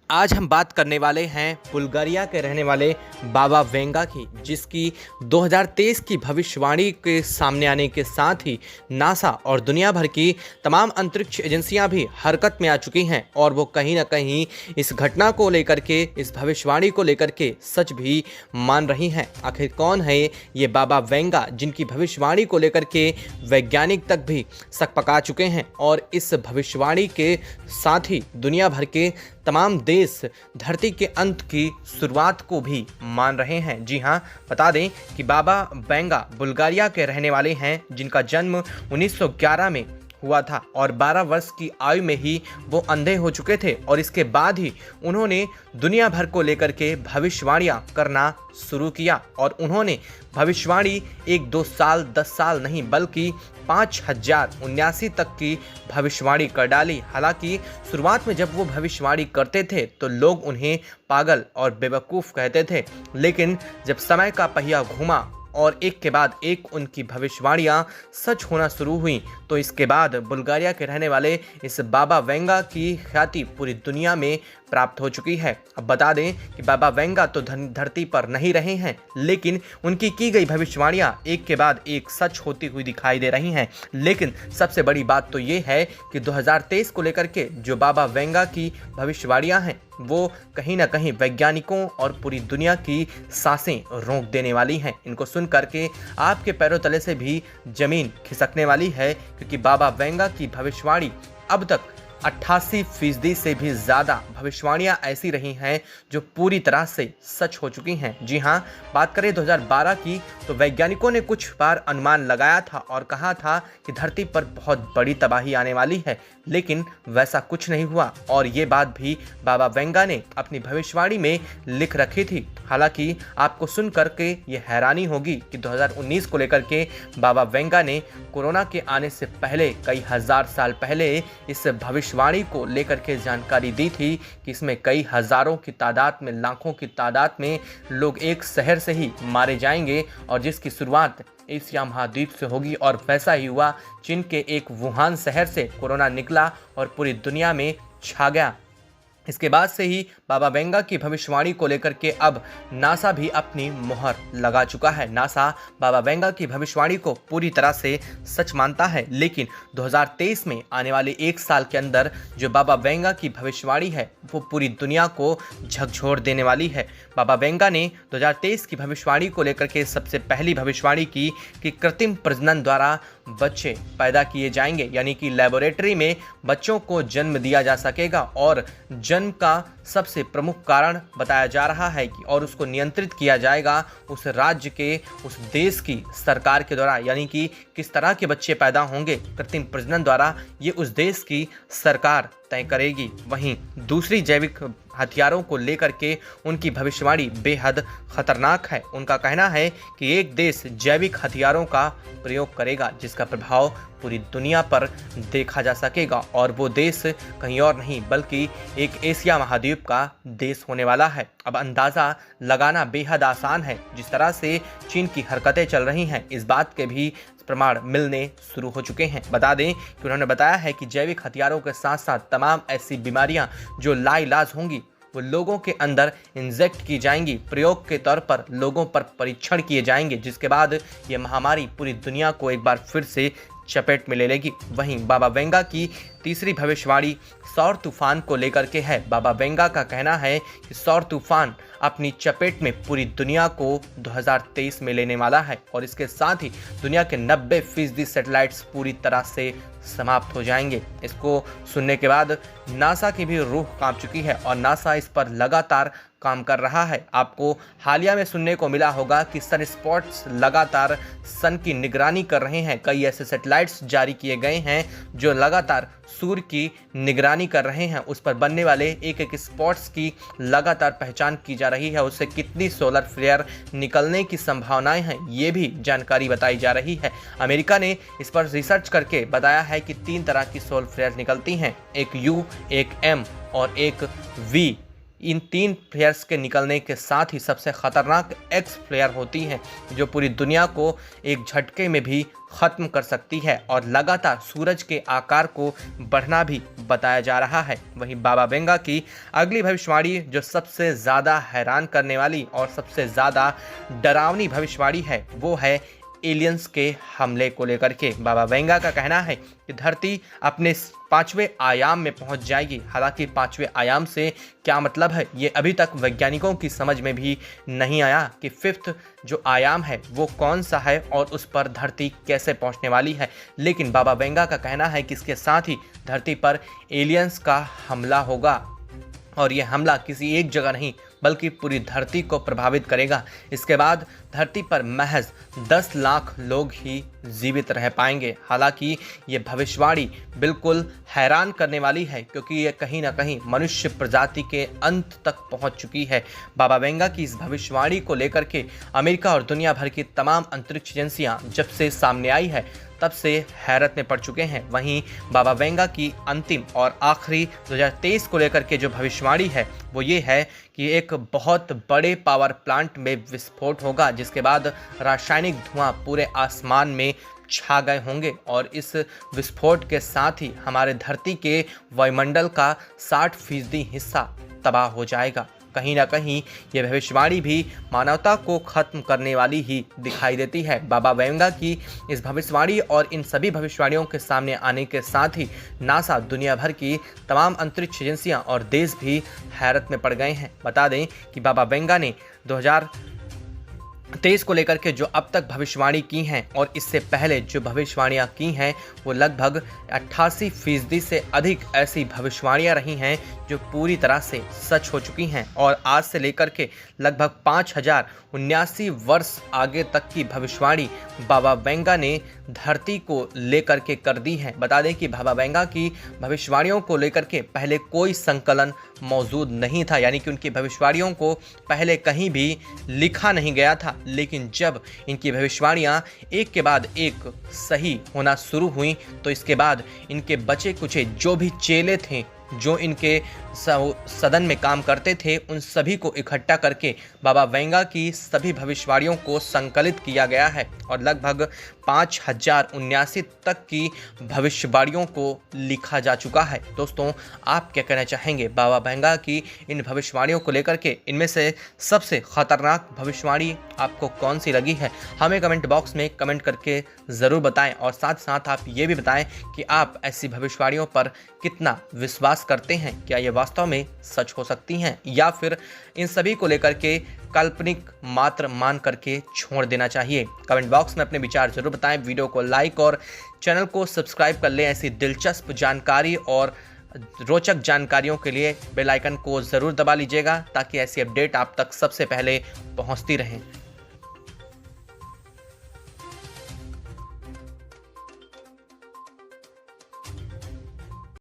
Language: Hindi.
आज हम बात करने वाले हैं बुल्गारिया के रहने वाले बाबा वेंगा की, जिसकी 2023 की भविष्यवाणी के सामने आने के साथ ही नासा और दुनिया भर की तमाम अंतरिक्ष एजेंसियां भी हरकत में आ चुकी हैं और वो कहीं ना कहीं इस घटना को लेकर के, इस भविष्यवाणी को लेकर के सच भी मान रही हैं। आखिर कौन है ये बाबा वेंगा, जिनकी भविष्यवाणी को लेकर के वैज्ञानिक तक भी सकपका चुके हैं और इस भविष्यवाणी के साथ ही दुनिया भर के तमाम देश धरती के अंत की शुरुआत को भी मान रहे हैं। जी हां, बता दें कि बाबा वेंगा बुल्गारिया के रहने वाले हैं, जिनका जन्म 1911 में हुआ था और 12 वर्ष की आयु में ही वो अंधे हो चुके थे और इसके बाद ही उन्होंने दुनिया भर को लेकर के भविष्यवाणियां करना शुरू किया और उन्होंने भविष्यवाणी 1-2 साल 10 साल नहीं बल्कि 5079 तक की भविष्यवाणी कर डाली। हालांकि शुरुआत में जब वो भविष्यवाणी करते थे तो लोग उन्हें पागल और बेवकूफ़ कहते थे, लेकिन जब समय का पहिया घूमा और एक के बाद एक उनकी भविष्यवाणियां सच होना शुरू हुई तो इसके बाद बुल्गारिया के रहने वाले इस बाबा वेंगा की ख्याति पूरी दुनिया में प्राप्त हो चुकी है। अब बता दें कि बाबा वेंगा तो धरती पर नहीं रहे हैं, लेकिन उनकी की गई भविष्यवाणियां एक के बाद एक सच होती हुई दिखाई दे रही हैं। लेकिन सबसे बड़ी बात तो ये है कि 2023 को लेकर के जो बाबा वेंगा की भविष्यवाणियां हैं वो कहीं ना कहीं वैज्ञानिकों और पूरी दुनिया की सांसें रोक देने वाली हैं। इनको सुन करके आपके पैरों तले से भी जमीन खिसकने वाली है, क्योंकि बाबा वेंगा की भविष्यवाणी अब तक 88% से भी ज़्यादा भविष्यवाणियां ऐसी रही हैं जो पूरी तरह से सच हो चुकी हैं। जी हां, बात करें 2012 की तो वैज्ञानिकों ने कुछ बार अनुमान लगाया था और कहा था कि धरती पर बहुत बड़ी तबाही आने वाली है, लेकिन वैसा कुछ नहीं हुआ और ये बात भी बाबा वेंगा ने अपनी भविष्यवाणी में लिख रखी थी। हालांकि आपको सुन करके ये हैरानी होगी कि 2019 को लेकर के बाबा वेंगा ने कोरोना के आने से पहले कई हजार साल पहले इस भविष्यवाणी को लेकर के जानकारी दी थी कि इसमें कई हजारों की तादाद में, लाखों की तादाद में लोग एक शहर से ही मारे जाएंगे और जिसकी शुरुआत एशिया महाद्वीप से होगी और वैसा ही हुआ। चीन के एक वुहान शहर से कोरोना निकला और पूरी दुनिया में छा गया। इसके बाद से ही बाबा वेंगा की भविष्यवाणी को लेकर के अब नासा भी अपनी मोहर लगा चुका है। नासा बाबा वेंगा की भविष्यवाणी को पूरी तरह से सच मानता है, लेकिन 2023 में आने वाले एक साल के अंदर जो बाबा वेंगा की भविष्यवाणी है वो पूरी दुनिया को झकझोर देने वाली है। बाबा वेंगा ने 2023 की भविष्यवाणी को लेकर के सबसे पहली भविष्यवाणी की कि कृत्रिम प्रजनन द्वारा बच्चे पैदा किए जाएंगे, यानी कि लेबोरेटरी में बच्चों को जन्म दिया जा सकेगा और जन्म का सबसे प्रमुख कारण बताया जा रहा है कि और उसको नियंत्रित किया जाएगा उस राज्य के, उस देश की सरकार के द्वारा, यानी कि किस तरह के बच्चे पैदा होंगे कृत्रिम प्रजनन द्वारा ये उस देश की सरकार तय करेगी। वहीं दूसरी जैविक हथियारों को लेकर के उनकी भविष्यवाणी बेहद खतरनाक है। उनका कहना है कि एक देश जैविक हथियारों का प्रयोग करेगा जिसका प्रभाव पूरी दुनिया पर देखा जा सकेगा और वो देश कहीं और नहीं बल्कि एक एशिया महाद्वीप का देश होने वाला है। अब अंदाज़ा लगाना बेहद आसान है, जिस तरह से चीन की हरकतें चल रही हैं इस बात के भी प्रमाण मिलने शुरू हो चुके हैं। बता दें कि उन्होंने बताया है कि जैविक हथियारों के साथ साथ तमाम ऐसी बीमारियां जो लाइलाज होंगी वो लोगों के अंदर इंजेक्ट की जाएंगी, प्रयोग के तौर पर लोगों पर परीक्षण किए जाएंगे, जिसके बाद ये महामारी पूरी दुनिया को एक बार फिर से चपेट में ले लेगी। वहीं बाबा वेंगा की तीसरी भविष्यवाणी सौर तूफान को लेकर के है। बाबा वेंगा का कहना है कि सौर तूफान अपनी चपेट में पूरी दुनिया को 2023 में लेने वाला है और इसके साथ ही दुनिया के 90% सैटेलाइट्स पूरी तरह से समाप्त हो जाएंगे। इसको सुनने के बाद नासा की भी रूह कांप चुकी है और नासा इस पर लगातार काम कर रहा है। आपको हालिया में सुनने को मिला होगा कि सन स्पॉट्स लगातार सन की निगरानी कर रहे हैं। कई ऐसे सैटेलाइट्स जारी किए गए हैं जो लगातार सूर्य की निगरानी कर रहे हैं, उस पर बनने वाले एक एक स्पॉट्स की लगातार पहचान की जा रही है, उससे कितनी सोलर फ्लेयर निकलने की संभावनाएं हैं ये भी जानकारी बताई जा रही है। अमेरिका ने इस पर रिसर्च करके बताया है कि 3 तरह की सोलर फ्लेयर निकलती हैं, एक यू, एक एम और एक वी। इन 3 फ्लेयर्स के निकलने के साथ ही सबसे खतरनाक एक्स फ्लेयर होती हैं जो पूरी दुनिया को एक झटके में भी खत्म कर सकती है और लगातार सूरज के आकार को बढ़ना भी बताया जा रहा है। वहीं बाबा वेंगा की अगली भविष्यवाणी जो सबसे ज़्यादा हैरान करने वाली और सबसे ज़्यादा डरावनी भविष्यवाणी है वो है एलियंस के हमले को लेकर के। बाबा वेंगा का कहना है कि धरती अपने 5वें आयाम में पहुंच जाएगी। हालांकि 5वें आयाम से क्या मतलब है ये अभी तक वैज्ञानिकों की समझ में भी नहीं आया कि 5th जो आयाम है वो कौन सा है और उस पर धरती कैसे पहुंचने वाली है। लेकिन बाबा वेंगा का कहना है कि इसके साथ ही धरती पर एलियंस का हमला होगा और ये हमला किसी एक जगह नहीं बल्कि पूरी धरती को प्रभावित करेगा। इसके बाद धरती पर महज 10 लाख लोग ही जीवित रह पाएंगे। हालांकि ये भविष्यवाणी बिल्कुल हैरान करने वाली है क्योंकि ये कहीं ना कहीं मनुष्य प्रजाति के अंत तक पहुंच चुकी है। बाबा वेंगा की इस भविष्यवाणी को लेकर के अमेरिका और दुनिया भर की तमाम अंतरिक्ष एजेंसियां जब से सामने आई है तब से हैरत में पड़ चुके हैं। वहीं बाबा वेंगा की अंतिम और आखिरी 2023 को लेकर के जो भविष्यवाणी है वो ये है कि एक बहुत बड़े पावर प्लांट में विस्फोट होगा जिसके बाद रासायनिक धुआं पूरे आसमान में छा गए होंगे और इस विस्फोट के साथ ही हमारे धरती के वायुमंडल का 60% हिस्सा तबाह हो जाएगा। कहीं ना कहीं ये भविष्यवाणी भी मानवता को खत्म करने वाली ही दिखाई देती है। बाबा वेंगा की इस भविष्यवाणी और इन सभी भविष्यवाणियों के सामने आने के साथ ही नासा, दुनिया भर की तमाम अंतरिक्ष एजेंसियां और देश भी हैरत में पड़ गए हैं। बता दें कि बाबा वेंगा ने 2023 को लेकर के जो अब तक भविष्यवाणी की हैं और इससे पहले जो भविष्यवाणियां की हैं वो लगभग 88% से अधिक ऐसी भविष्यवाणियां रही हैं जो पूरी तरह से सच हो चुकी हैं और आज से लेकर के लगभग 5079 वर्ष आगे तक की भविष्यवाणी बाबा वेंगा ने धरती को लेकर के कर दी है। बता दें कि बाबा वेंगा की भविष्यवाणियों को लेकर के पहले कोई संकलन मौजूद नहीं था, यानी कि उनकी भविष्यवाणियों को पहले कहीं भी लिखा नहीं गया था। लेकिन जब इनकी भविष्यवाणियां एक के बाद एक सही होना शुरू हुई तो इसके बाद इनके बचे कुचे जो भी चेले थे जो इनके सदन में काम करते थे उन सभी को इकट्ठा करके बाबा वेंगा की सभी भविष्यवाणियों को संकलित किया गया है और लगभग 5079 तक की भविष्यवाणियों को लिखा जा चुका है। दोस्तों, आप क्या कहना चाहेंगे बाबा वेंगा की इन भविष्यवाणियों को लेकर के? इनमें से सबसे खतरनाक भविष्यवाणी आपको कौन सी लगी है? हमें कमेंट बॉक्स में कमेंट करके ज़रूर बताएं और साथ साथ आप ये भी बताएं कि आप ऐसी भविष्यवाणियों पर कितना विश्वास करते हैं। क्या ये वास्तव में सच हो सकती हैं या फिर इन सभी को लेकर के काल्पनिक मात्र मान करके छोड़ देना चाहिए? कमेंट बॉक्स में अपने विचार जरूर बताएं। वीडियो को लाइक और चैनल को सब्सक्राइब कर लें। ऐसी दिलचस्प जानकारी और रोचक जानकारियों के लिए बेल आइकन को ज़रूर दबा लीजिएगा ताकि ऐसी अपडेट आप तक सबसे पहले पहुंचती रहें।